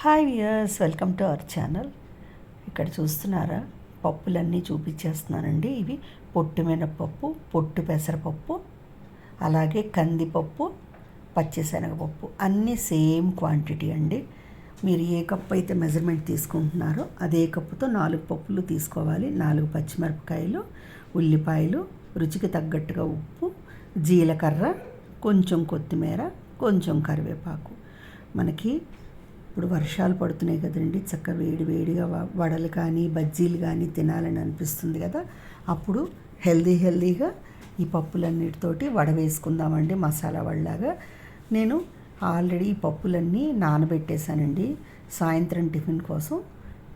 Hi viewers, welcome to our channel. ఇక్కడ చూస్తున్నారా, పప్పులన్నీ చూపించేస్తున్నానండి. ఇవి పొట్టు మినపప్పు, పొట్టు పెసరపప్పు, అలాగే కందిపప్పు, పచ్చిశనగపప్పు అన్నీ సేమ్ క్వాంటిటీ అండి. మీరు ఏ కప్పు అయితే మెజర్మెంట్ తీసుకుంటున్నారో అదే కప్పుతో 4 పప్పులు తీసుకోవాలి. 4 పచ్చిమిరపకాయలు, ఉల్లిపాయలు, రుచికి తగ్గట్టుగా ఉప్పు, జీలకర్ర, కొంచెం కొత్తిమీర, కొంచెం కరివేపాకు. మనకి ఇప్పుడు వర్షాలు పడుతున్నాయి కదండి, చక్కగా వేడి వేడిగా వడలు కానీ బజ్జీలు కానీ తినాలని అనిపిస్తుంది కదా. అప్పుడు హెల్దీగా ఈ పప్పులన్నిటితోటి వడ వేసుకుందామండి, మసాలా వడలాగా. నేను ఆల్రెడీ ఈ పప్పులన్నీ నానబెట్టేశానండి. సాయంత్రం టిఫిన్ కోసం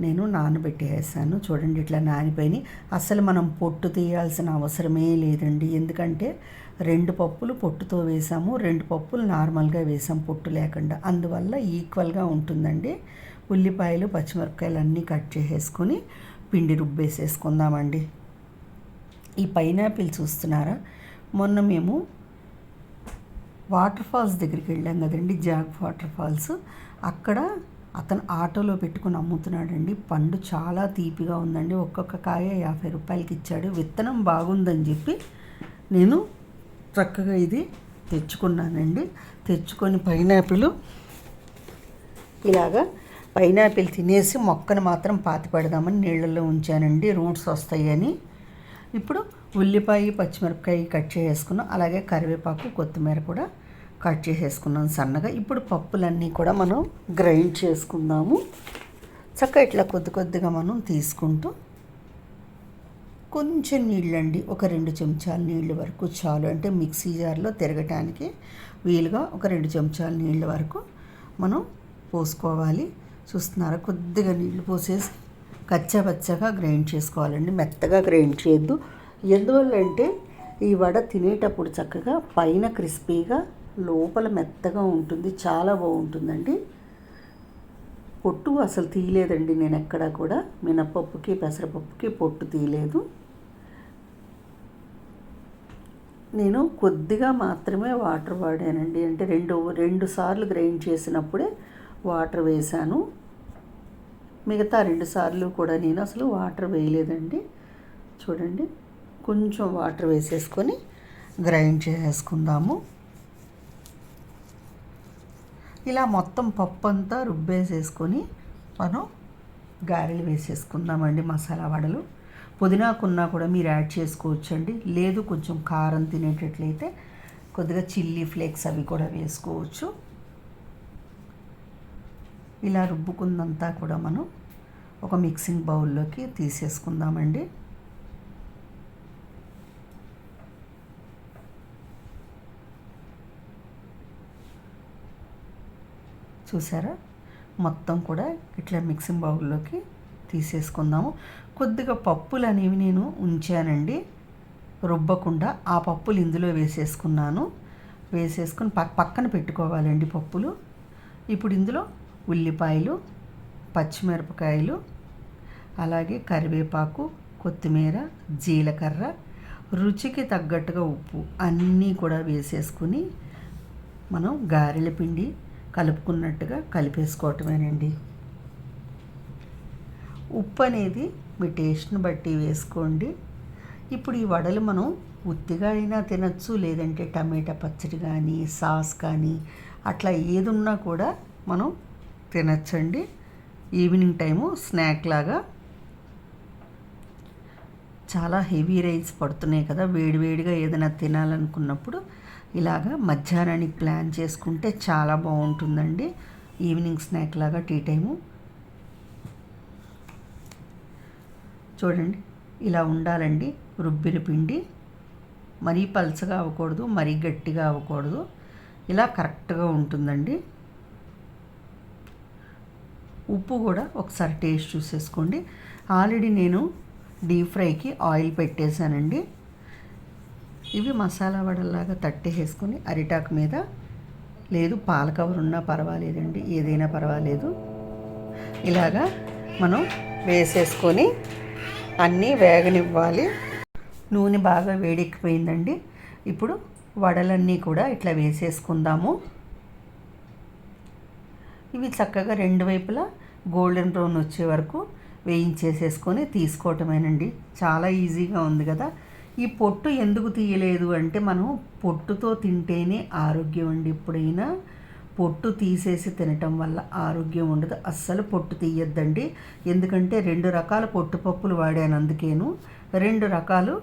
నేను నానబెట్టేసాను. చూడండి, ఇట్లా నానిపోయి అసలు మనం పొట్టు తీయాల్సిన అవసరమే లేదండి. ఎందుకంటే 2 పప్పులు పొట్టుతో వేసాము, 2 పప్పులు నార్మల్గా వేసాము పొట్టు లేకుండా. అందువల్ల ఈక్వల్గా ఉంటుందండి. ఉల్లిపాయలు, పచ్చిమిరపకాయలు అన్నీ కట్ చేసేసుకొని పిండి రుబ్బేసేసుకుందామండి. ఈ పైనాపిల్ చూస్తున్నారా, మొన్న మేము వాటర్ ఫాల్స్ దగ్గరికి వెళ్ళాం కదండి, జాగ్ వాటర్ ఫాల్స్. అక్కడ అతను ఆటోలో పెట్టుకుని అమ్ముతున్నాడండి. పండు చాలా తీపిగా ఉందండి. ఒక్కొక్క కాయ 50 రూపాయలకి ఇచ్చాడు. విత్తనం బాగుందని చెప్పి నేను చక్కగా ఇది తెచ్చుకున్నానండి. తెచ్చుకొని పైనాపిల్ తినేసి మొక్కను మాత్రం పాతి పెడదామని నీళ్ళల్లో ఉంచానండి, రూట్స్ వస్తాయని. ఇప్పుడు ఉల్లిపాయ, పచ్చిమిరపకాయ కట్ చేసుకున్నాం, అలాగే కరివేపాకు, కొత్తిమీర కూడా కట్ చేసేసుకున్నాం సన్నగా. ఇప్పుడు పప్పులన్నీ కూడా మనం గ్రైండ్ చేసుకుందాము. చక్కగా ఇట్లా కొద్దిగా మనం తీసుకుంటూ కొంచెం నీళ్ళండి, ఒక 2 చెంచాల నీళ్ళు వరకు చాలు. అంటే మిక్సీ జార్లో తిరగటానికి వీలుగా ఒక 2 చెంచాల నీళ్ళ వరకు మనం పోసుకోవాలి. చూస్తున్నారా, కొద్దిగా నీళ్లు పోసేసి కచ్చాపచ్చగా గ్రైండ్ చేసుకోవాలండి. మెత్తగా గ్రైండ్ చేయొద్దు. ఎందువల్ల అంటే ఈ వడ తినేటప్పుడు చక్కగా పైన క్రిస్పీగా, లోపల మెత్తగా ఉంటుంది. చాలా బాగుంటుందండి. పొట్టు అసలు తీయలేదండి నేను ఎక్కడా కూడా. మినపప్పుకి పెసరపప్పుకి పొట్టు తీయలేదు. నేను కొద్దిగా మాత్రమే వాటర్ వాడానండి. అంటే రెండు సార్లు గ్రైండ్ చేసినప్పుడే వాటర్ వేసాను. మిగతా 2 సార్లు కూడా నేను అసలు వాటర్ వేయలేదండి. చూడండి, కొంచెం వాటర్ వేసేసుకొని గ్రైండ్ చేసుకుందాము. ఇలా మొత్తం పప్పు అంతా రుబ్బేసేసుకొని మనం గారెలు వేసేసుకుందామండి, మసాలా వడలు. పుదీనాకున్నా కూడా మీరు యాడ్ చేసుకోవచ్చండి. లేదు కొంచెం కారం తినేటట్లయితే కొద్దిగా చిల్లీ ఫ్లేక్స్ అవి కూడా వేసుకోవచ్చు. ఇలా రుబ్బుకుందంతా కూడా మనం ఒక మిక్సింగ్ బౌల్లోకి తీసేసుకుందామండి. చూసారా, మొత్తం కూడా ఇట్లా మిక్సింగ్ బౌల్లోకి తీసేసుకుందాము. కొద్దిగా పప్పులు అనేవి నేను ఉంచానండి రుబ్బకుండా. ఆ పప్పులు ఇందులో వేసేసుకున్నాను. వేసేసుకుని పక్కన పెట్టుకోవాలండి పప్పులు. ఇప్పుడు ఇందులో ఉల్లిపాయలు, పచ్చిమిరపకాయలు, అలాగే కరివేపాకు, కొత్తిమీర, జీలకర్ర, రుచికి తగ్గట్టుగా ఉప్పు అన్నీ కూడా వేసేసుకుని మనం గారెల పిండి కలుపుకున్నట్టుగా కలిపేసుకోవటమేనండి. ఉప్పు అనేది మీ టేస్ట్ని బట్టి వేసుకోండి. ఇప్పుడు ఈ వడలు మనం ఉత్తిగా అయినా తినచ్చు, లేదంటే టమాటా పచ్చడి కానీ, సాస్ కానీ అట్లా ఏది ఉన్నా కూడా మనం తినచ్చండి. ఈవినింగ్ టైము స్నాక్ లాగా. చాలా హెవీ రైస్ పడుతున్నాయి కదా, వేడివేడిగా ఏదైనా తినాలనుకున్నప్పుడు ఇలాగా మధ్యాహ్నానికి ప్లాన్ చేసుకుంటే చాలా బాగుంటుందండి. ఈవినింగ్ స్నాక్ లాగా, టీ టైము. చూడండి, ఇలా ఉండాలండి రుబ్బిన పిండి. మరీ పల్చగా అవ్వకూడదు, మరీ గట్టిగా అవ్వకూడదు. ఇలా కరెక్ట్గా ఉంటుందండి. ఉప్పు కూడా ఒకసారి టేస్ట్ చూసేసుకోండి. ఆల్రెడీ నేను డీప్ ఫ్రైకి ఆయిల్ పెట్టేశానండి. ఇవి మసాలా వడల్లాగా తట్టేసుకొని అరిటాకు మీద, లేదు పాల కవర్ ఉన్నా పర్వాలేదండి, ఏదైనా పర్వాలేదు, ఇలాగా మనం వేసేసుకొని అన్నీ వేగనివ్వాలి. నూనె బాగా వేడెక్కిపోయిందండి. ఇప్పుడు వడలన్నీ కూడా ఇట్లా వేసేసుకుందాము. ఇవి చక్కగా రెండు వైపులా గోల్డెన్ బ్రౌన్ వచ్చే వరకు వేయించేసేసుకొని తీసుకోవటమేనండి. చాలా ఈజీగా ఉంది కదా. ఈ పొట్టు ఎందుకు తీయలేదు అంటే మనం పొట్టుతో తింటేనే ఆరోగ్యం అండి. ఎప్పుడైనా పొట్టు తీసేసి తినటం వల్ల ఆరోగ్యం ఉండదు. అస్సలు పొట్టు తీయొద్దండి. ఎందుకంటే 2 రకాల పొట్టు పప్పులు వాడాను, అందుకేను 2 రకాలు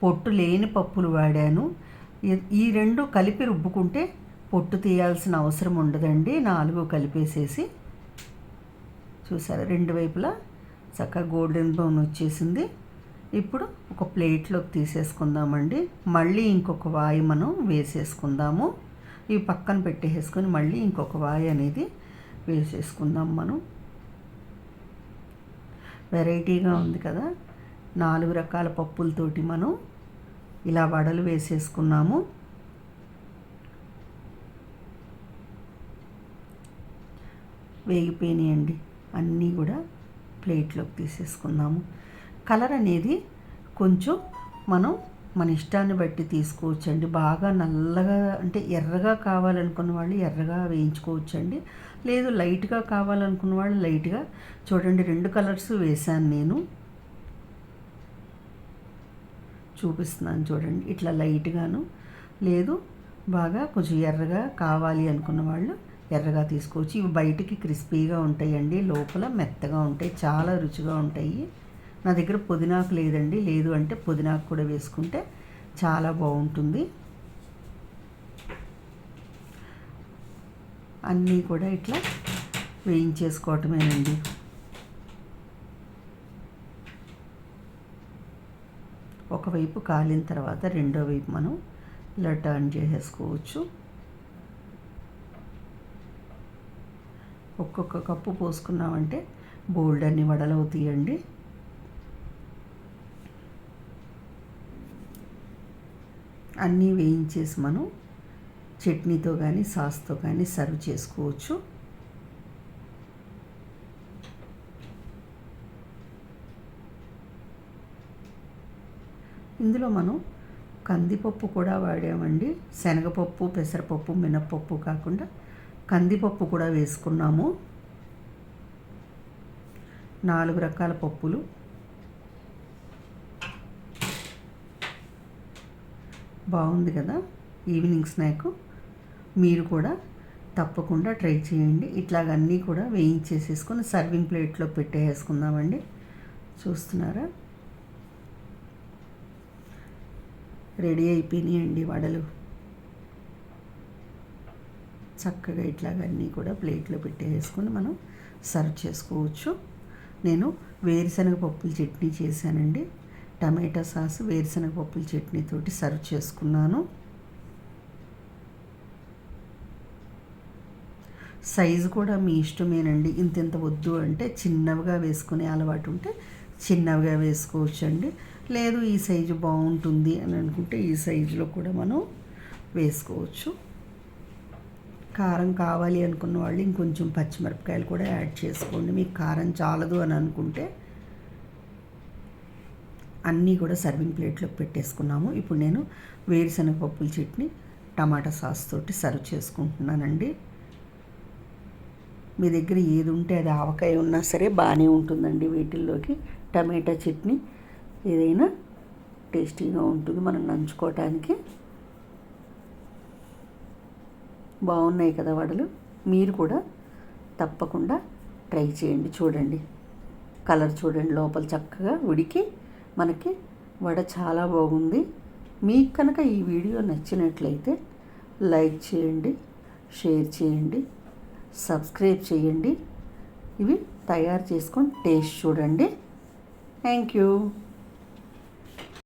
పొట్టు లేని పప్పులు వాడాను. ఈ 2 కలిపి రుబ్బుకుంటే పొట్టు తీయాల్సిన అవసరం ఉండదండి. 4 కలిపేసేసి చూసారా, 2 వైపులా చక్కగా గోల్డెన్ బ్రౌన్ వచ్చేసింది. ఇప్పుడు ఒక ప్లేట్లోకి తీసేసుకుందామండి. మళ్ళీ ఇంకొక వాయి మనం వేసేసుకుందాము. ఇవి పక్కన పెట్టేసుకొని మళ్ళీ ఇంకొక వాయి అనేది వేసేసుకుందాం మనం. వెరైటీగా ఉంది కదా. 4 రకాల పప్పులతోటి మనం ఇలా వడలు వేసేసుకున్నాము. వేగిపోయినాయండి అన్నీ కూడా. ప్లేట్లోకి తీసేసుకుందాము. కలర్ అనేది కొంచెం మనం మన ఇష్టాన్ని బట్టి తీసుకోవచ్చండి. బాగా నల్లగా అంటే ఎర్రగా కావాలనుకున్న వాళ్ళు ఎర్రగా వేయించుకోవచ్చండి. లేదు లైట్గా కావాలనుకున్న వాళ్ళు లైట్గా. చూడండి 2 కలర్స్ వేసాను నేను, చూపిస్తున్నాను చూడండి. ఇట్లా లైట్గాను, లేదు బాగా కొంచెం ఎర్రగా కావాలి అనుకున్న వాళ్ళు ఎర్రగా తీసుకోవచ్చు. ఇవి బయటికి క్రిస్పీగా ఉంటాయండి, లోపల మెత్తగా ఉంటాయి, చాలా రుచిగా ఉంటాయి. నా దగ్గర పుదీనాకు లేదండి, లేదు అంటే పుదీనాకు కూడా వేసుకుంటే చాలా బాగుంటుంది. అన్నీ కూడా ఇట్లా వేయించేసుకోవటమేనండి. ఒకవైపు కాలిన తర్వాత రెండో వైపు మనం ఇలా టర్న్ చేసేసుకోవచ్చు. ఒక్కొక్క కప్పు పోసుకున్నామంటే బోల్డ్ అన్ని వడలు అవుతాయండి. అన్నీ వేయించేసి మనం చట్నీతో కానీ సాస్తో కానీ సర్వ్ చేసుకోవచ్చు. ఇందులో మనం కందిపప్పు కూడా వాడామండి. శనగపప్పు, పెసరపప్పు, మినప్పప్పు కాకుండా కందిపప్పు కూడా వేసుకున్నాము. 4 రకాల పప్పులు. బాగుంది కదా ఈవినింగ్ స్నాక్. మీరు కూడా తప్పకుండా ట్రై చేయండి. ఇట్లాగన్నీ కూడా వేయించేసేసుకొని సర్వింగ్ ప్లేట్లో పెట్టేసుకుందామండి. చూస్తున్నారా, రెడీ అయిపోయినాయండి వడలు. చక్కగా ఇట్లాగన్నీ కూడా ప్లేట్లో పెట్టేసుకొని మనం సర్వ్ చేసుకోవచ్చు. నేను వేరుశనగ పప్పుల చట్నీ చేశానండి. టమాటా సాస్ వేరుశనగ పప్పుల చట్నీతోటి సర్వ్ చేసుకున్నాను. సైజు కూడా మీ ఇష్టమేనండి. ఇంత వద్దు అంటే చిన్నవిగా వేసుకునే అలవాటు ఉంటే చిన్నవిగా వేసుకోవచ్చు అండి. లేదు ఈ సైజు బాగుంటుంది అని అనుకుంటే ఈ సైజులో కూడా మనం వేసుకోవచ్చు. కారం కావాలి అనుకున్న వాళ్ళు ఇంకొంచెం పచ్చిమిరపకాయలు కూడా యాడ్ చేసుకోండి. మీకు కారం చాలదు అని అనుకుంటే. అన్నీ కూడా సర్వింగ్ ప్లేట్లోకి పెట్టేసుకున్నాము. ఇప్పుడు నేను వేరుశనగ పప్పుల చట్నీ టమాటా సాస్ తోటి సర్వ్ చేసుకుంటున్నానండి. మీ దగ్గర ఏది ఉంటే అది ఆవకాయ ఉన్నా సరే బాగానే ఉంటుందండి. వీటిల్లోకి టమాటా చట్నీ ఏదైనా టేస్టీగా ఉంటుంది మనం నంచుకోవటానికి. బాగున్నాయి కదా వడలు. మీరు కూడా తప్పకుండా ట్రై చేయండి. చూడండి కలర్ చూడండి, లోపల చక్కగా ఉడికి మనకి వడ చాలా బాగుంది. మీకు కనుక ఈ వీడియో నచ్చినట్లయితే లైక్ చేయండి, షేర్ చేయండి, సబ్స్క్రైబ్ చేయండి. ఇవి తయారు చేసుకొని టేస్ట్ చూడండి. Thank you.